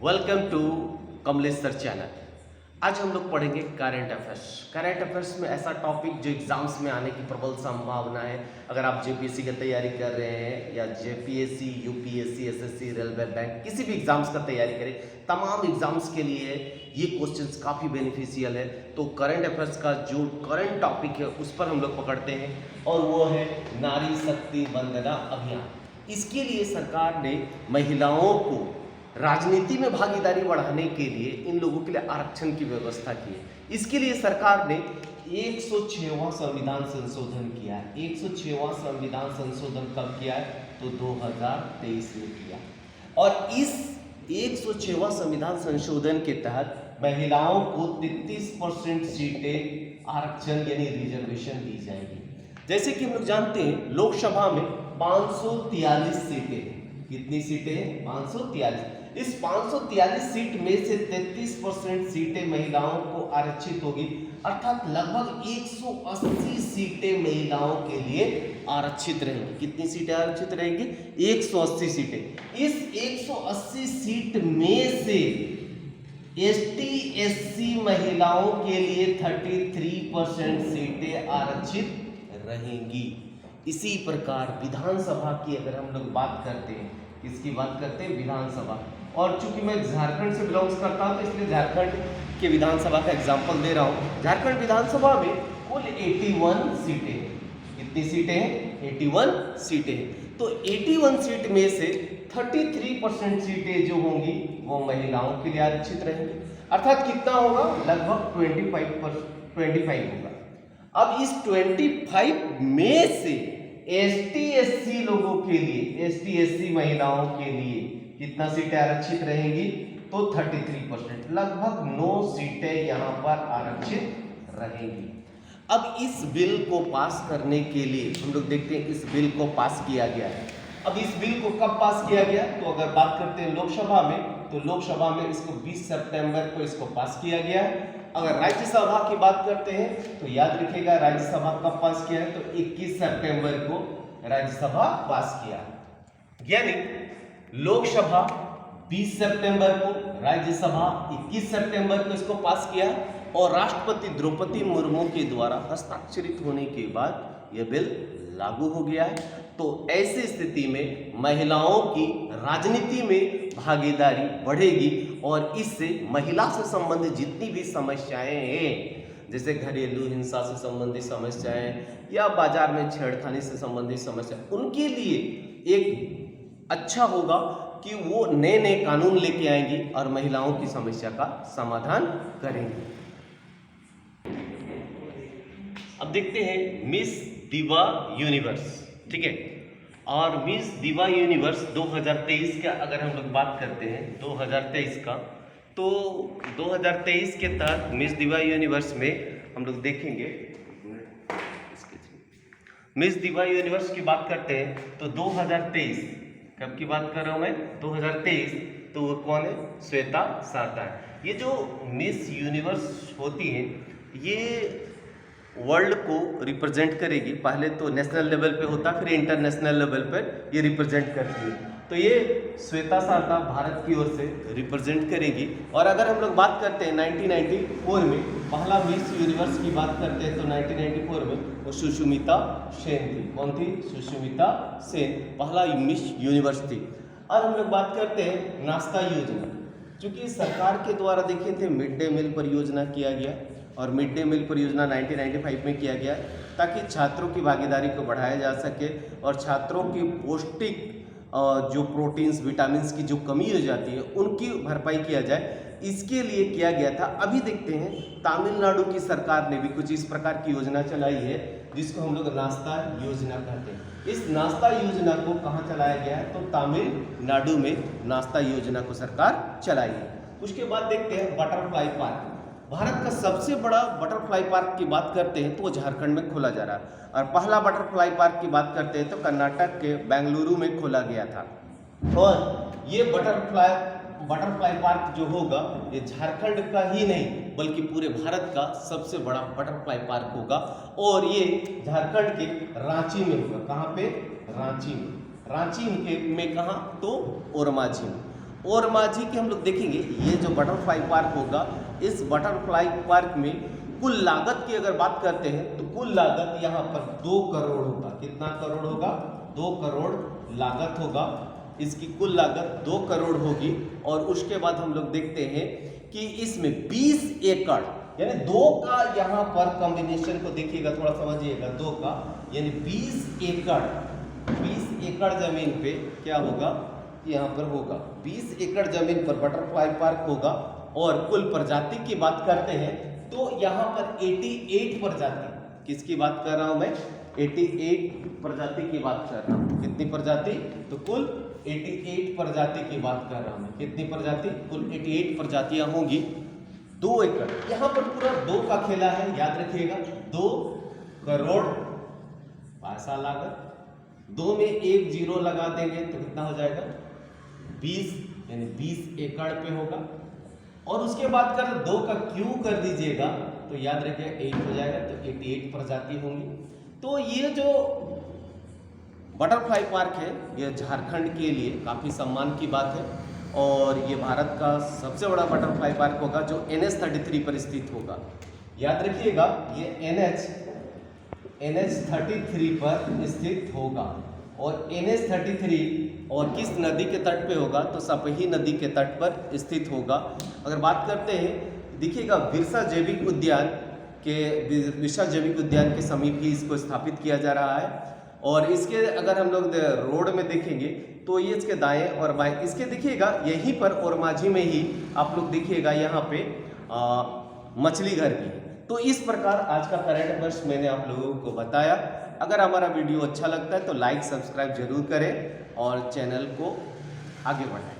Welcome to Kamlesh sir channel. आज हम लोग पढ़ेंगे करंट अफेयर्स। करंट अफेयर्स में ऐसा टॉपिक जो एग्जाम्स में आने की प्रबल संभावना है। अगर आप जेपीएससी की तैयारी कर रहे हैं या JPSC, UPSC, SSC, railway, bank, किसी भी एग्जाम्स का तैयारी करें, तमाम एग्जाम्स के लिए ये क्वेश्चंस काफ़ी बेनिफिशियल है। तो करंट अफेयर्स का जो करंट टॉपिक है उस पर हम लोग पकड़ते हैं और वो है नारी शक्ति वंदना अभियान। इसके लिए सरकार ने महिलाओं को राजनीति में भागीदारी बढ़ाने के लिए इन लोगों के लिए आरक्षण की व्यवस्था की है। इसके लिए सरकार ने 106वां संविधान संशोधन किया है। 106वां संविधान संशोधन कब किया है? तो 2023 में किया। और इस 106वां संविधान संशोधन के तहत महिलाओं को 33% सीटें आरक्षण यानी रिजर्वेशन दी जाएगी। जैसे कि हम लोग जानते हैं लोकसभा में 543 सीटें। कितनी सीटें हैं? 543। इस 543 सीट में से 33% सीटें महिलाओं को आरक्षित होगी, अर्थात लगभग 180 सीटें महिलाओं के लिए आरक्षित रहेंगी। कितनी सीटें आरक्षित रहेंगी? 180 सीटें। इस 180 सीट में से एसटी एससी महिलाओं के लिए 33% सीटें आरक्षित रहेंगी। इसी प्रकार विधानसभा की अगर हम लोग बात करते हैं, किसकी बात करते हैं? विधानसभा। और चूंकि मैं झारखंड से बिलोंग्स करता हूं तो इसलिए झारखंड के विधानसभा का एग्जांपल दे रहा हूं। झारखंड विधानसभा में कुल 81 सीटें हैं। कितनी सीटें हैं? 81 सीटें हैं। तो 81 सीट में से 33% सीटें जो होंगी वो महिलाओं के लिए आरक्षित रहेंगी, अर्थात कितना होगा? लगभग 25 होगा। अब इस 25 में से एसटी एससी लोगों के लिए, एसटी एससी महिलाओं के लिए कितना सीटें आरक्षित रहेंगी? तो 33%, लगभग 9 सीटें यहां पर आरक्षित रहेंगी। अब इस बिल को पास करने के लिए हम लोग देखते हैं इस बिल को पास किया गया है। अब इस बिल को कब पास किया गया? तो अगर बात करते हैं लोकसभा में, तो लोकसभा में इसको 20 सितंबर को इसको पास किया गया है। अगर राज्यसभा की बात करते हैं तो याद रखिएगा राज्यसभा कब पास किया है? तो 21 सितंबर को राज्यसभा पास किया। यानी लोकसभा 20 सितंबर को, राज्यसभा 21 सितंबर को इसको पास किया और राष्ट्रपति द्रौपदी मुर्मू के द्वारा हस्ताक्षरित होने के बाद यह बिल लागू हो गया है। तो ऐसी स्थिति में महिलाओं की राजनीति में भागीदारी बढ़ेगी और इससे महिला से संबंधित जितनी भी समस्याएं हैं, जैसे घरेलू हिंसा से संबंधित समस्याएं या बाजार में छेड़खानी से संबंधित समस्या, उनके लिए एक अच्छा होगा कि वो नए नए कानून लेके आएंगी और महिलाओं की समस्या का समाधान करेंगी। अब देखते हैं मिस दिवा यूनिवर्स, ठीक है। और मिस दिवा यूनिवर्स 2023 का अगर हम लोग बात करते हैं 2023 का, तो 2023 के तहत मिस दिवा यूनिवर्स में हम लोग देखेंगे, मिस दिवा यूनिवर्स की बात करते हैं तो 2023 कब की बात कर रहा हूं मैं? 2023। तो वो कौन है? श्वेता शारदा है। ये जो मिस यूनिवर्स होती है ये वर्ल्ड को रिप्रेजेंट करेगी। पहले तो नेशनल लेवल पे होता, फिर इंटरनेशनल लेवल पर ये रिप्रेजेंट करती है। तो ये श्वेता शारदा भारत की ओर से रिप्रेजेंट करेगी। और अगर हम लोग बात करते हैं 1994 में पहला मिस यूनिवर्स की बात करते हैं तो 1994 में वो सुष्मिता सेन थी। कौन थी? सुष्मिता सेन पहला मिस यूनिवर्स थी। और हम लोग बात करते हैं नाश्ता योजना, चूंकि सरकार के द्वारा देखे थे मिड डे मील परियोजना किया गया और मिड डे मील परियोजना 1995 में किया गया ताकि छात्रों की भागीदारी को बढ़ाया जा सके और छात्रों की पौष्टिक जो प्रोटीन्स विटामिन्स की जो कमी हो जाती है उनकी भरपाई किया जाए, इसके लिए किया गया था। अभी देखते हैं तमिलनाडु की सरकार ने भी कुछ इस प्रकार की योजना चलाई है जिसको हम लोग नाश्ता योजना कहते हैं। इस नाश्ता योजना को कहाँ चलाया गया है? तो तमिलनाडु में नाश्ता योजना को सरकार चलाई है। उसके बाद देखते हैं बटरफ्लाई पार्क। भारत का सबसे बड़ा बटरफ्लाई पार्क की बात करते हैं तो वो झारखंड में खोला जा रहा है। और पहला बटरफ्लाई पार्क की बात करते हैं तो कर्नाटक के बेंगलुरु में खोला गया था। और ये बटरफ्लाई पार्क जो होगा ये झारखंड का ही नहीं बल्कि पूरे भारत का सबसे बड़ा बटरफ्लाई पार्क होगा और ये झारखंड के रांची में होगा। कहाँ पे? रांची में। रांची में कहाँ? तो ओरमाझी में। और माझी के हम लोग देखेंगे ये जो बटरफ्लाई पार्क होगा, इस बटरफ्लाई पार्क में कुल लागत की अगर बात करते हैं तो कुल लागत यहाँ पर 2 करोड़ होगा। कितना करोड़ होगा? 2 करोड़ लागत होगा। इसकी कुल लागत 2 करोड़ होगी। और उसके बाद हम लोग देखते हैं कि इसमें 20 एकड़ यानी 2 का यहाँ पर कॉम्बिनेशन को देखिएगा, थोड़ा समझिएगा, 2 का यानी 20 एकड़ जमीन पे क्या होगा? यहाँ पर होगा 20 एकड़ जमीन पर बटरफ्लाई पार्क होगा। और कुल प्रजाति की बात करते हैं तो यहाँ पर 88 प्रजाति, किसकी बात कर रहा हूं मैं? 88 प्रजाति की बात कर रहा हूं। कितनी प्रजाति? तो कुल 88 प्रजाति की बात कर रहा हूं मैं। कितनी प्रजाति? कुल 88 प्रजातियां होंगी। 2 एकड़ यहाँ पर पूरा 2 का खेला है, याद रखिएगा। 2 करोड़ पैसा लागत, 2 में 1 जीरो लगा देंगे तो कितना हो जाएगा? 20 यानी 20 एकड़ पे होगा। और उसके बाद कर 2 का क्यू कर दीजिएगा तो याद रखिएगा 8 हो जाएगा, तो 88 प्रजाति होंगी। तो ये जो बटरफ्लाई पार्क है ये झारखंड के लिए काफ़ी सम्मान की बात है। और ये भारत का सबसे बड़ा बटरफ्लाई पार्क होगा जो NH-33 पर स्थित होगा। याद रखिएगा ये NH-33 पर स्थित होगा। और NH-33 और किस नदी के तट पे होगा? तो सपही नदी के तट पर स्थित होगा। अगर बात करते हैं, देखिएगा बिरसा जैविक उद्यान के समीप ही इसको स्थापित किया जा रहा है। और इसके अगर हम लोग रोड में देखेंगे तो ये इसके दाएं और बाएं, इसके देखिएगा यहीं पर और माझी में ही आप लोग देखिएगा यहाँ पे मछली घर भी है। तो इस प्रकार आज का करंट अफेयर्स मैंने आप लोगों को बताया। अगर हमारा वीडियो अच्छा लगता है तो लाइक सब्सक्राइब जरूर करें और चैनल को आगे बढ़ाएं।